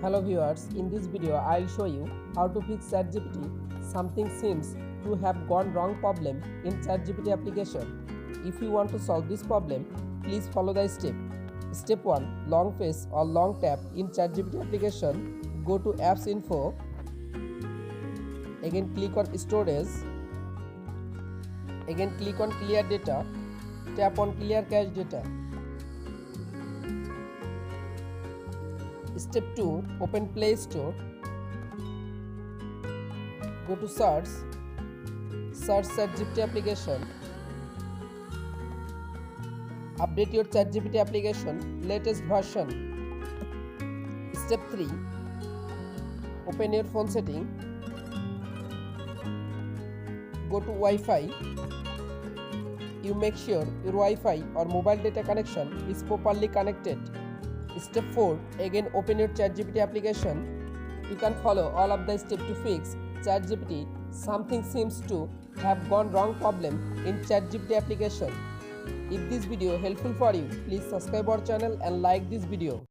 Hello viewers, in this video I'll show you how to fix ChatGPT. Something seems to have gone wrong problem in ChatGPT application. If you want to solve this problem, please follow the step. Step 1. Long press or long tap in ChatGPT application. Go to Apps Info. Again click on Storage. Again click on Clear Data. Tap on Clear Cache Data. Step 2. Open Play Store. Go to Search. Search ChatGPT application. Update your ChatGPT application latest version. Step 3. Open your phone setting. Go to Wi-Fi. You make sure your Wi-Fi or mobile data connection is properly connected. Step 4. Again open your ChatGPT application. You can follow all of the steps to fix ChatGPT. Something seems to have gone wrong problem in ChatGPT application. If this video helpful for you, please subscribe our channel and like this video.